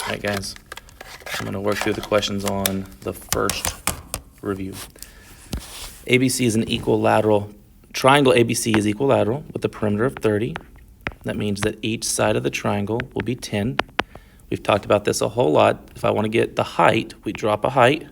All right, guys, I'm going to work through the questions on the first review. ABC is an equilateral. Triangle ABC is equilateral with a perimeter of 30. That means that each side of the triangle will be 10. We've talked about this a whole lot. If I want to get the height, we drop a height.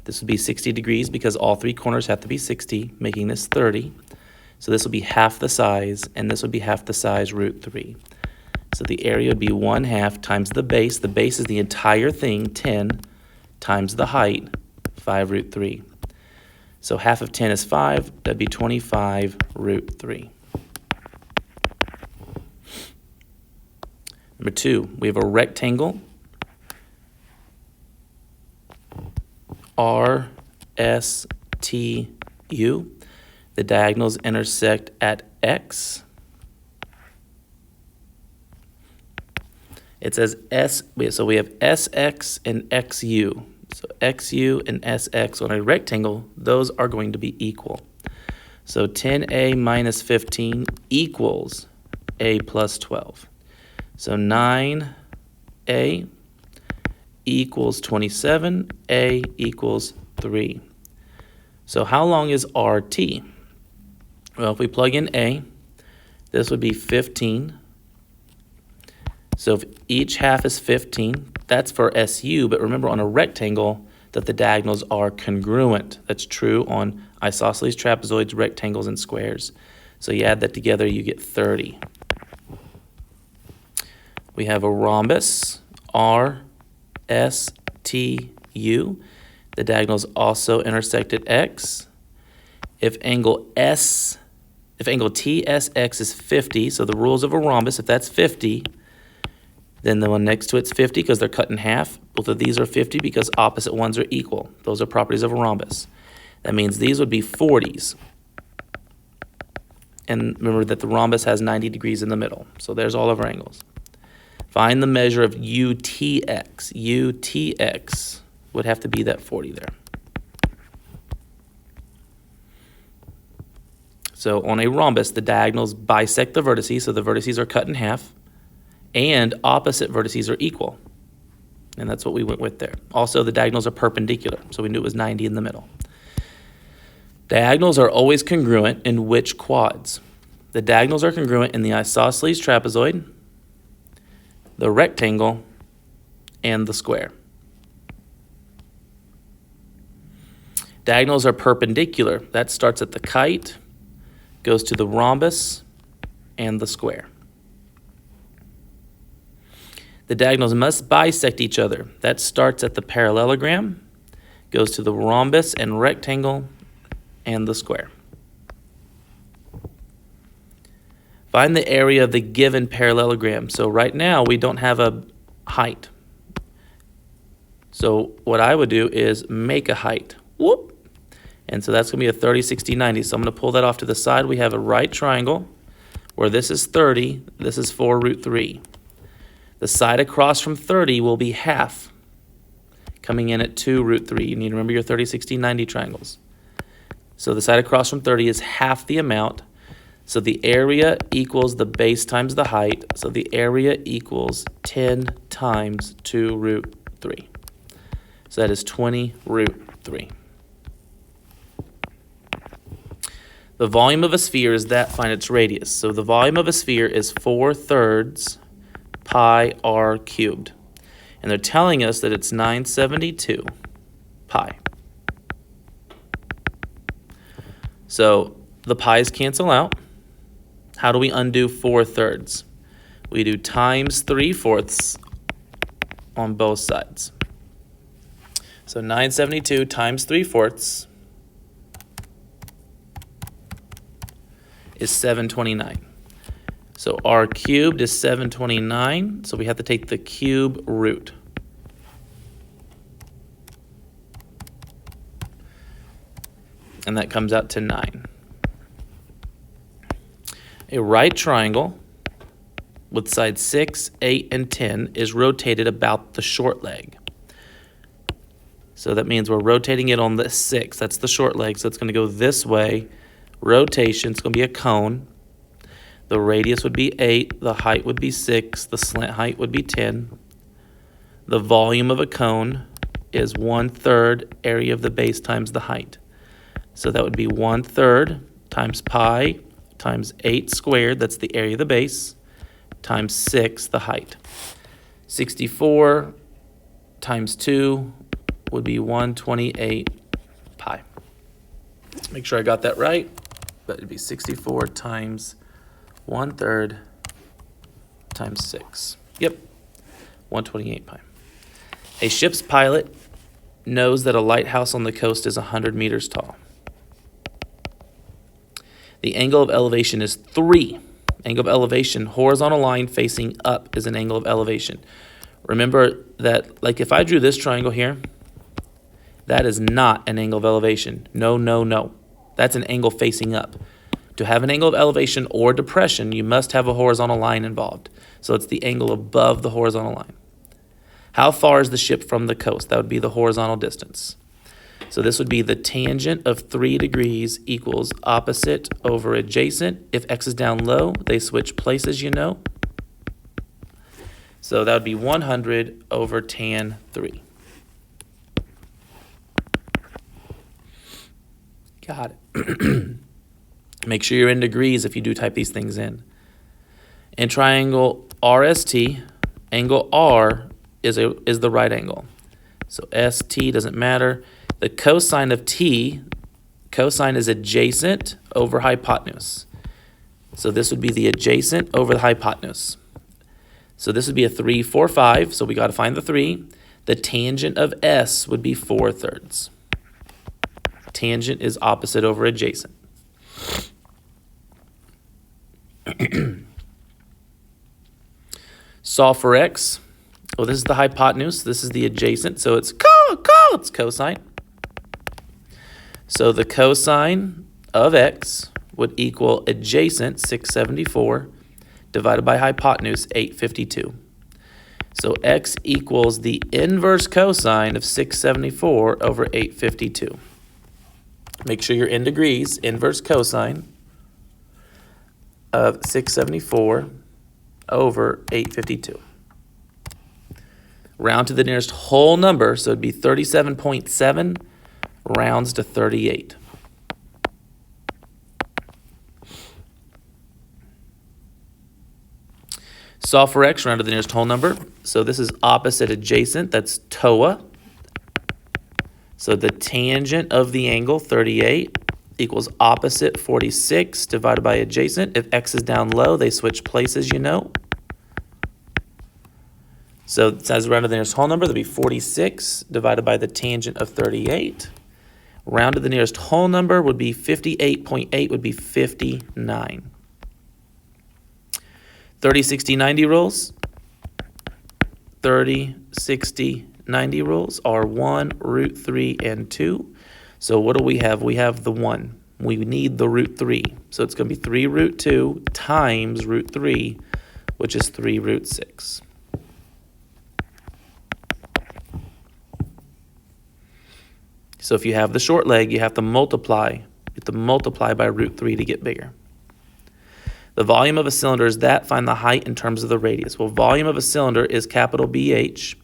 This would be 60 degrees because all three corners have to be 60, making this 30. So this will be half the size, and this would be half the size root 3. So the area would be 1/2 times the base. The base is the entire thing, 10, times the height, 5 root 3. So half of 10 is 5. That'd be 25 root 3. Number 2, we have a rectangle, RSTU. The diagonals intersect at X. It says so we have SX and XU. So XU and SX on a rectangle, those are going to be equal. So 10A minus 15 equals A plus 12. So 9A equals 27, A equals 3. So how long is RT? Well, if we plug in A, this would be 15. So if each half is 15, that's for SU, but remember on a rectangle that the diagonals are congruent. That's true on isosceles, trapezoids, rectangles, and squares. So you add that together, you get 30. We have a rhombus, RSTU. The diagonals also intersect at X. If angle TSX is 50, so the rules of a rhombus, if that's 50, then the one next to it's 50 because they're cut in half. Both of these are 50 because opposite ones are equal. Those are properties of a rhombus. That means these would be 40s. And remember that the rhombus has 90 degrees in the middle. So there's all of our angles. Find the measure of UTX. UTX would have to be that 40 there. So on a rhombus, the diagonals bisect the vertices, so the vertices are cut in half, and opposite vertices are equal. And that's what we went with there. Also, the diagonals are perpendicular, so we knew it was 90 in the middle. Diagonals are always congruent in which quads? The diagonals are congruent in the isosceles trapezoid, the rectangle, and the square. Diagonals are perpendicular. That starts at the kite, goes to the rhombus, and the square. The diagonals must bisect each other. That starts at the parallelogram, goes to the rhombus and rectangle, and the square. Find the area of the given parallelogram. So right now we don't have a height. So what I would do is make a height. Whoop! And so that's going to be a 30, 60, 90. So I'm going to pull that off to the side. We have a right triangle where this is 30, this is 4 root 3. The side across from 30 will be half, coming in at 2 root 3. You need to remember your 30, 60, 90 triangles. So the side across from 30 is half the amount. So the area equals the base times the height. So the area equals 10 times 2 root 3. So that is 20 root 3. The volume of a sphere is that, find its radius. So the volume of a sphere is 4/3 pi r cubed. And they're telling us that it's 972 pi. So the pi's cancel out. How do we undo 4/3? We do times 3/4 on both sides. So 972 times 3/4 is 729. So r cubed is 729, so we have to take the cube root. And that comes out to 9. A right triangle with sides 6, 8, and 10 is rotated about the short leg. So that means we're rotating it on the 6. That's the short leg, so it's going to go this way. Rotation, it's going to be a cone. The radius would be 8, the height would be 6, the slant height would be 10. the volume of a cone is 1/3 area of the base times the height. So that would be 1/3 times pi times 8 squared, that's the area of the base, times 6, the height. 64 times 2 would be 128 pi. Make sure I got that right. That would be 64 times 1/3 times 6. Yep, 128 pi. A ship's pilot knows that a lighthouse on the coast is 100 meters tall. The angle of elevation is 3. Angle of elevation, horizontal line facing up is an angle of elevation. Remember that, like if I drew this triangle here, that is not an angle of elevation. No, no, no. That's an angle facing up. To have an angle of elevation or depression, you must have a horizontal line involved. So it's the angle above the horizontal line. How far is the ship from the coast? That would be the horizontal distance. So this would be the tangent of 3 degrees equals opposite over adjacent. If x is down low, they switch places, you know. So that would be 100 over tan 3. Got it. Make sure you're in degrees if you do type these things in. In triangle RST, angle R is the right angle. So ST doesn't matter. The cosine of T, cosine is adjacent over hypotenuse. So this would be the adjacent over the hypotenuse. So this would be a 3, 4, 5. So we got to find the 3. The tangent of S would be 4/3. Tangent is opposite over adjacent. Solve for x. Well, this is the hypotenuse. This is the adjacent. So it's it's cosine. So the cosine of x would equal adjacent 674 divided by hypotenuse 852. So x equals the inverse cosine of 674 over 852. Make sure you're in degrees. Inverse cosine of 674 over 852. Round to the nearest whole number, so it'd be 37.7 rounds to 38. Solve for x, round to the nearest whole number. So this is opposite adjacent, that's TOA. So the tangent of the angle, 38, equals opposite 46 divided by adjacent. If x is down low, they switch places, you know. So it says round to the nearest whole number, that'd be 46 divided by the tangent of 38. Round to the nearest whole number would be 58.8 would be 59. 30, 60, 90 rules. 30, 60, 90 rules are 1, root 3, and 2. So what do we have? We have the 1. We need the root 3. So it's going to be 3 root 2 times root 3, which is 3 root 6. So if you have the short leg, you have to multiply. You have to multiply by root 3 to get bigger. The volume of a cylinder is that. Find the height in terms of the radius. Well, volume of a cylinder is capital BH,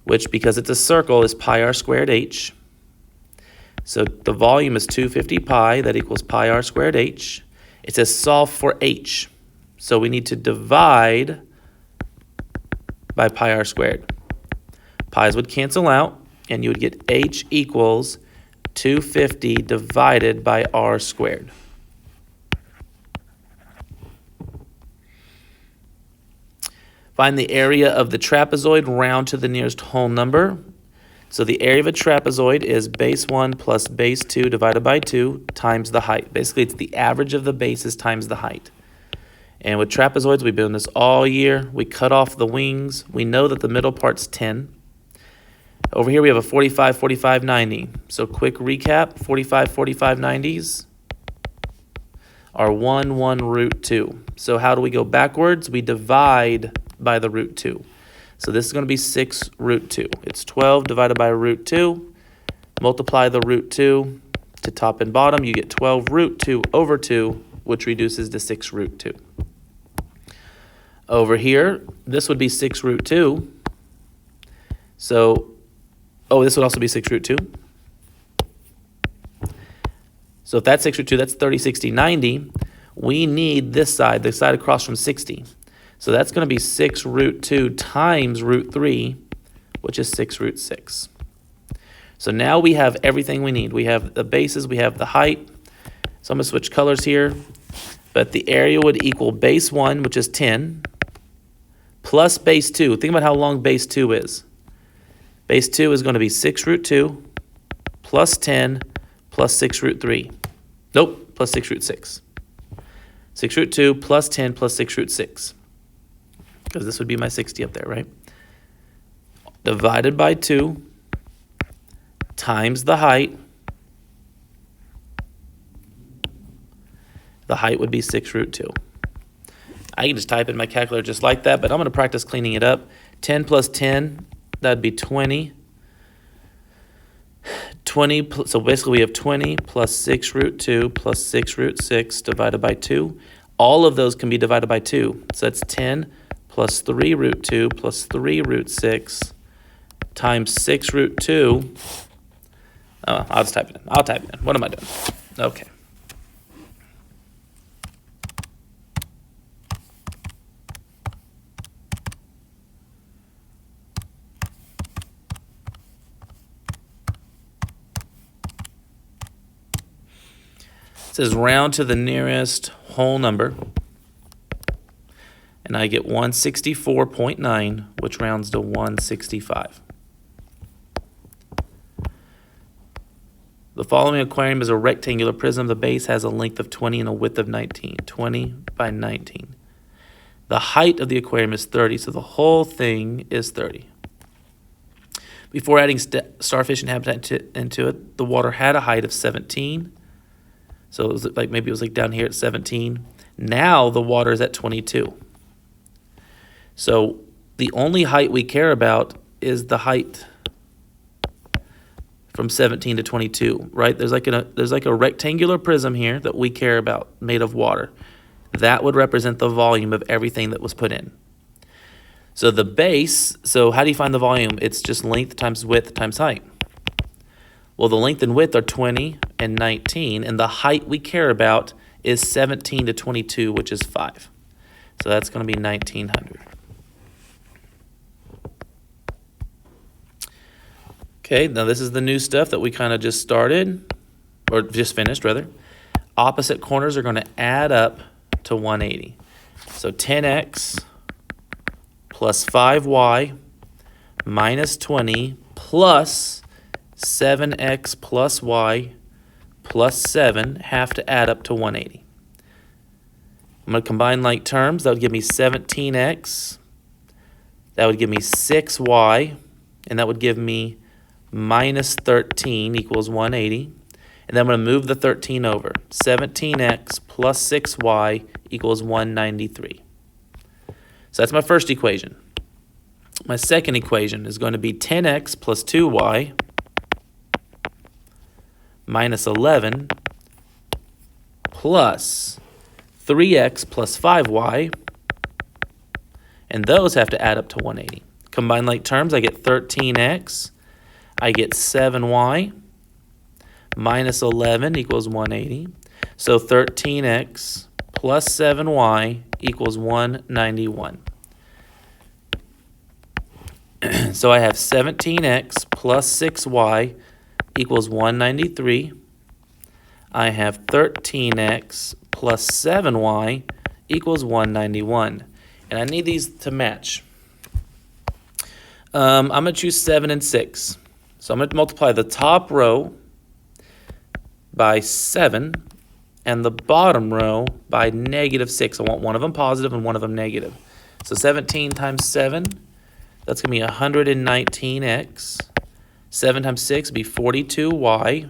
which, because it's a circle, is pi r squared h. So the volume is 250 pi. That equals pi r squared h. It says solve for h. So we need to divide by pi r squared. Pi's would cancel out, and you would get h equals 250 divided by r squared. Find the area of the trapezoid, round to the nearest whole number. So the area of a trapezoid is base 1 plus base 2 divided by 2 times the height. Basically, it's the average of the bases times the height. And with trapezoids, we've been doing this all year. We cut off the wings. We know that the middle part's 10. Over here, we have a 45, 45, 90. So quick recap, 45, 45, 90s are 1, 1, root 2. So how do we go backwards? We divide by the root 2. So this is going to be 6 root 2. It's 12 divided by root 2. Multiply the root 2 to top and bottom. You get 12 root 2 over 2, which reduces to 6 root 2. Over here, this would be 6 root 2. So, oh, this would also be 6 root 2. So if that's 6 root 2, that's 30, 60, 90. We need this side, the side across from 60. So that's going to be 6 root 2 times root 3, which is 6 root 6. So now we have everything we need. We have the bases, we have the height. So I'm going to switch colors here. But the area would equal base 1, which is 10, plus base 2. Think about how long base 2 is. Base 2 is going to be 6 root 2 plus 10 plus 6 root 3. Nope, plus 6 root 6. 6 root 2 plus 10 plus 6 root 6. Because this would be my 60 up there, right? Divided by 2 times the height. The height would be 6 root 2. I can just type in my calculator just like that, but I'm going to practice cleaning it up. 10 plus 10, that'd be 20. 20, so basically we have 20 plus 6 root 2 plus 6 root 6 divided by 2. All of those can be divided by 2. So that's 10 plus 3 root 2 plus 3 root 6 times 6 root 2. Oh, I'll just type it in. I'll type it in. What am I doing? Okay. It says round to the nearest whole number, and I get 164.9, which rounds to 165. The following aquarium is a rectangular prism. The base has a length of 20 and a width of 19, 20 by 19. The height of the aquarium is 30, so the whole thing is 30. Before adding starfish and habitat into it, the water had a height of 17. So it was like maybe it was like down here at 17. Now the water is at 22. So the only height we care about is the height from 17 to 22, right? There's like a rectangular prism here that we care about, made of water. That would represent the volume of everything that was put in. So the base, so how do you find the volume? It's just length times width times height. Well, the length and width are 20 and 19, and the height we care about is 17 to 22, which is 5. So that's going to be 1900. Okay, now this is the new stuff that we kind of just started, or just finished, rather. Opposite corners are going to add up to 180. So 10x plus 5y minus 20 plus 7x plus y plus 7 have to add up to 180. I'm going to combine like terms. That would give me 17x. That would give me 6y. And that would give me minus 13 equals 180. And then I'm going to move the 13 over. 17x plus 6y equals 193. So that's my first equation. My second equation is going to be 10x plus 2y minus 11 plus 3x plus 5y, and those have to add up to 180. Combine like terms, I get 13x, I get 7y, minus 11 equals 180. So 13x plus 7y equals 191. So I have 17x plus 6y equals 193. I have 13x plus 7y equals 191. And I need these to match. I'm going to choose 7 and 6. So I'm going to multiply the top row by 7 and the bottom row by negative 6. I want one of them positive and one of them negative. So 17 times 7, that's going to be 119x. 7 times 6 would be 42y.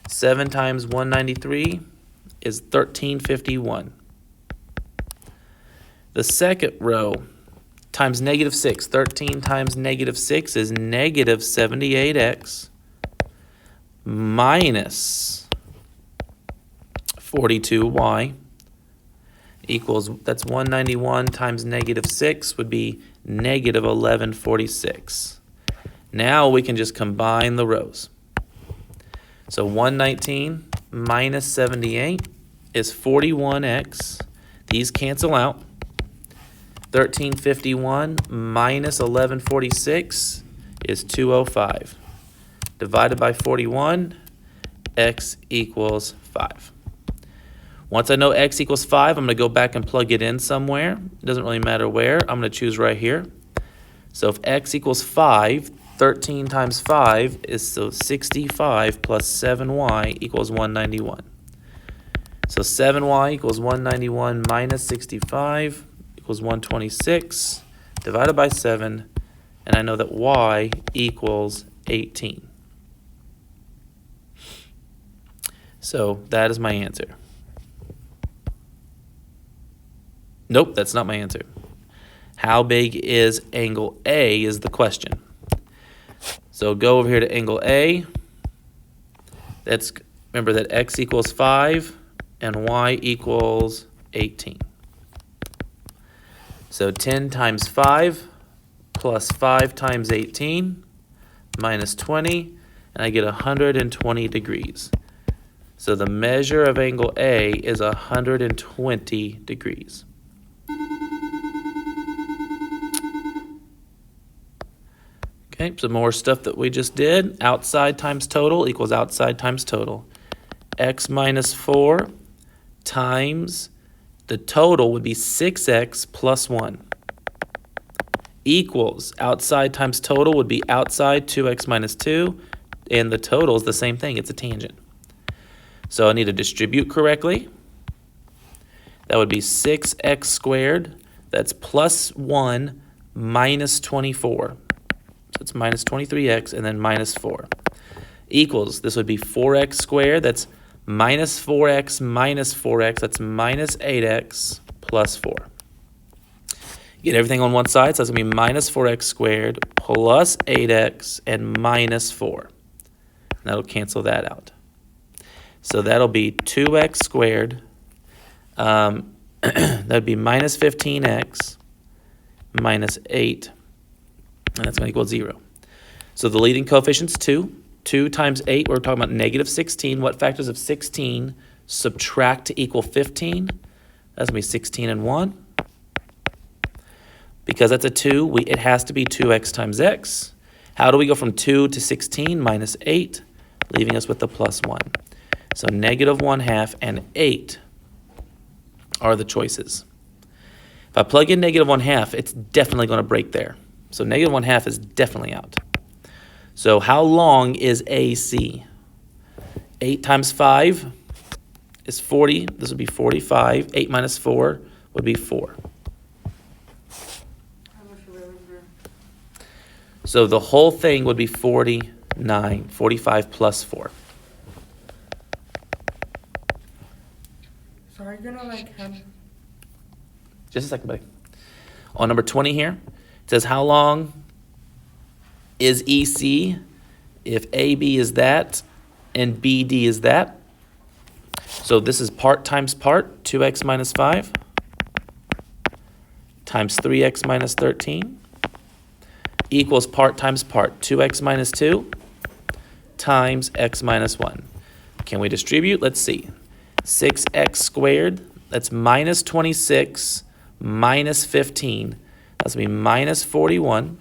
7 times 193 is 1351. The second row times negative 6. 13 times negative 6 is negative 78x minus 42y equals, that's 191 times negative 6 would be negative 1146. Now we can just combine the rows. So 119 minus 78 is 41x. These cancel out. 1351 minus 1146 is 205. Divided by 41, x equals 5. Once I know x equals 5, I'm going to go back and plug it in somewhere. It doesn't really matter where. I'm going to choose right here. So if x equals 5, 13 times 5 is 65 plus 7y equals 191. So 7y equals 191 minus 65 equals 126 divided by 7, and I know that y equals 18. So that is my answer. Nope, that's not my answer. How big is angle A is the question. So go over here to angle A. Remember that x equals 5 and y equals 18. So 10 times 5 plus 5 times 18 minus 20, and I get 120 degrees. So the measure of angle A is 120 degrees. Okay, some more stuff that we just did. Outside times total equals outside times total. X minus 4 times the total would be 6x plus 1 equals outside times total would be outside 2x minus 2, and the total is the same thing. It's a tangent. So I need to distribute correctly. That would be 6x squared. That's plus 1 minus 24. So it's minus 23x and then minus 4. Equals, this would be 4x squared. That's minus 4x minus 4x. That's minus 8x plus 4. Get everything on one side. So that's going to be minus 4x squared plus 8x and minus 4. And that'll cancel that out. So that'll be 2x squared. That would be minus 15x minus 8. And that's going to equal 0. So the leading coefficient's 2. 2 times 8, we're talking about negative 16. What factors of 16 subtract to equal 15? That's going to be 16 and 1. Because that's a 2, it has to be 2x times x. How do we go from 2 to 16? Minus 8, leaving us with the plus 1. So negative 1/2 and 8 are the choices. If I plug in negative 1/2, it's definitely going to break there. So negative 1/2 is definitely out. So how long is AC? 8 times 5 is 40. This would be 45. 8 minus 4 would be 4. So the whole thing would be 49. 45 plus 4. So are you going to have... Just a second, buddy. On number 20 here, it says how long is EC if AB is that and BD is that. So this is part times part, 2x minus 5 times 3x minus 13 equals part times part, 2x minus 2 times x minus 1. Can we distribute? Let's see. 6x squared, that's minus 26 minus 15. That's going to be minus 41.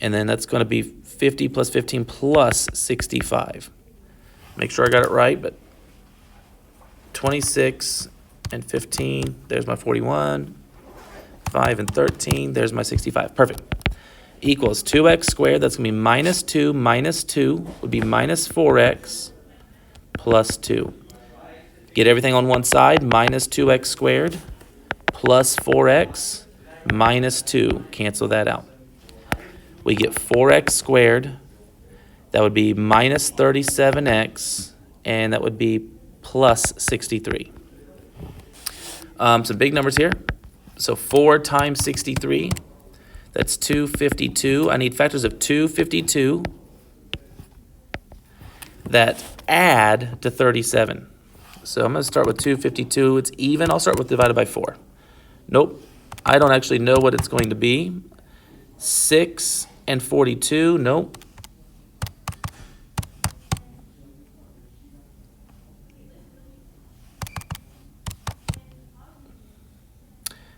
And then that's going to be 50 plus 15 plus 65. Make sure I got it right, but 26 and 15, there's my 41. 5 and 13, there's my 65. Perfect. Equals 2x squared, that's going to be minus 2 would be minus 4x plus 2. Get everything on one side, minus 2x squared plus 4x minus 2. Cancel that out. We get 4x squared. That would be minus 37x, and that would be plus 63. Some big numbers here. So 4 times 63, that's 252. I need factors of 252 that add to 37. So I'm going to start with 252. It's even. I'll start with divided by 4. Nope. I don't actually know what it's going to be. 6 and 42, nope.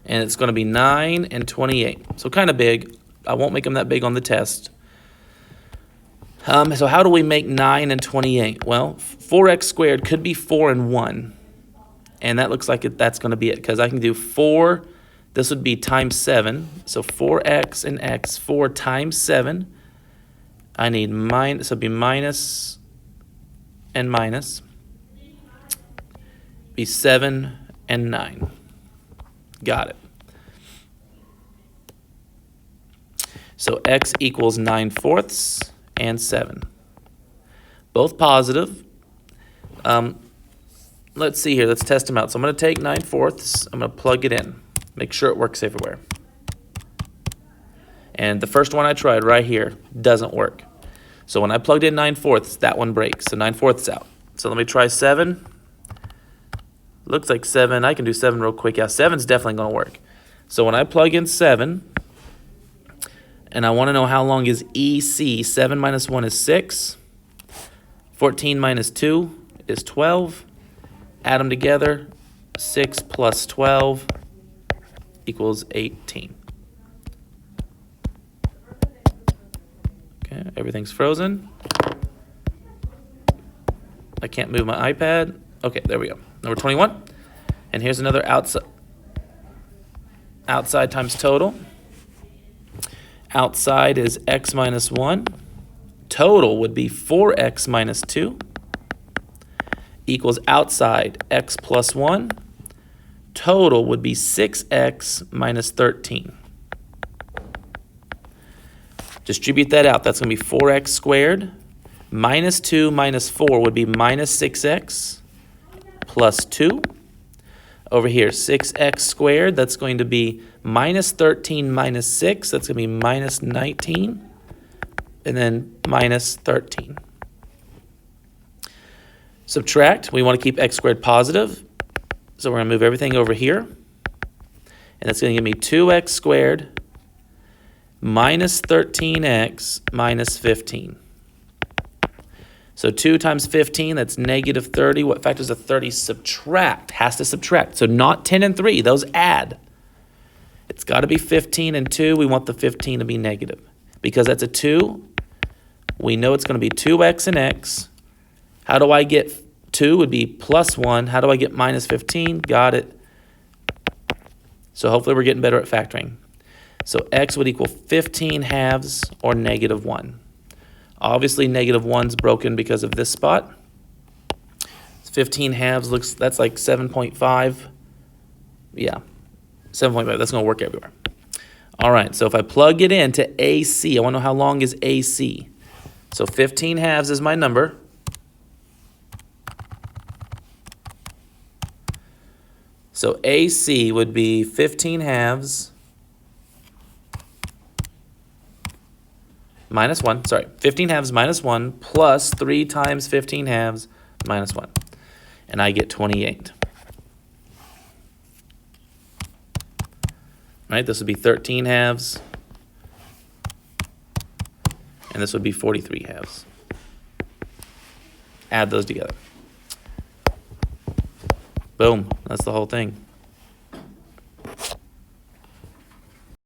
And it's going to be 9 and 28. So kind of big. I won't make them that big on the test. So how do we make 9 and 28? Well, 4x squared could be 4 and 1. And that looks like that's going to be it, because I can do 4. This would be times 7. So 4x and x, 4 times 7. I need minus, so it'd be minus and minus. Be 7 and 9. Got it. So x equals 9/4 and 7. Both positive. Let's see here. Let's test them out. So I'm going to take 9/4. I'm going to plug it in. Make sure it works everywhere. And the first one I tried right here doesn't work. So when I plugged in 9/4, that one breaks. So 9/4 out. So let me try 7. Looks like 7. I can do 7 real quick. Yeah, 7's definitely going to work. So when I plug in 7, and I want to know how long is EC, 7 minus 1 is 6. 14 minus 2 is 12. Add them together. 6 plus 12 equals 18. Okay, everything's frozen. I can't move my iPad. Okay, there we go. Number 21. And here's another outside times total. Outside is x minus 1. Total would be 4x minus 2 equals outside x plus 1. Total would be 6x minus 13. Distribute that out. That's going to be 4x squared. Minus 2 minus 4 would be minus 6x plus 2. Over here, 6x squared, that's going to be minus 13 minus 6. That's going to be minus 19. And then minus 13. Subtract. We want to keep x squared positive. So we're going to move everything over here. And that's going to give me 2x squared minus 13x minus 15. So 2 times 15, that's negative 30. What factors of 30 subtract? Has to subtract. So not 10 and 3. Those add. It's got to be 15 and 2. We want the 15 to be negative. Because that's a 2, we know it's going to be 2x and x. How do I get 2 would be plus 1. How do I get minus 15? Got it. So hopefully we're getting better at factoring. So x would equal 15 halves or negative 1. Obviously, negative 1's broken because of this spot. 15 halves looks, that's like 7.5. Yeah, 7.5. That's going to work everywhere. All right, so if I plug it into AC, I want to know how long is AC. So 15 halves is my number. So AC would be 15 halves minus 1, sorry, 15 halves minus 1 plus 3 times 15 halves minus 1. And I get 28. Right, this would be 13 halves. And this would be 43 halves. Add those together. Boom, that's the whole thing.